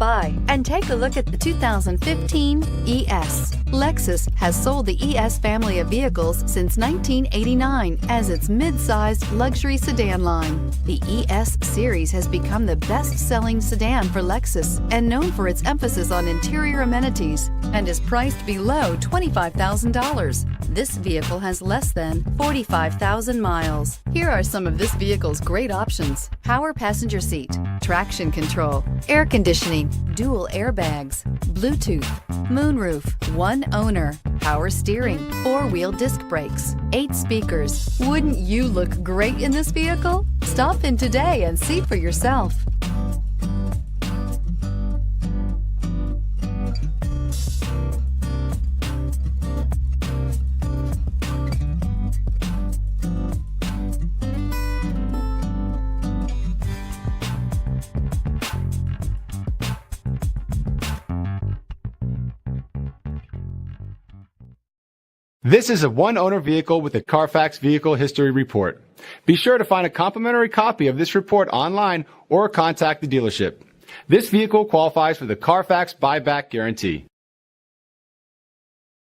by and take a look at the 2015 ES. Lexus has sold the ES family of vehicles since 1989 as its mid-sized luxury sedan line. The ES series has become the best-selling sedan for Lexus and known for its emphasis on interior amenities and is priced below $25,000. This vehicle has less than 45,000 miles. Here are some of this vehicle's great options: power passenger seat, traction control, air conditioning, dual airbags, Bluetooth, moonroof, one owner, power steering, four-wheel disc brakes, 8 speakers. Wouldn't you look great in this vehicle? Stop in today and see for yourself. This is a one-owner vehicle with a Carfax Vehicle History Report. Be sure to find a complimentary copy of this report online or contact the dealership. This vehicle qualifies for the Carfax Buyback Guarantee.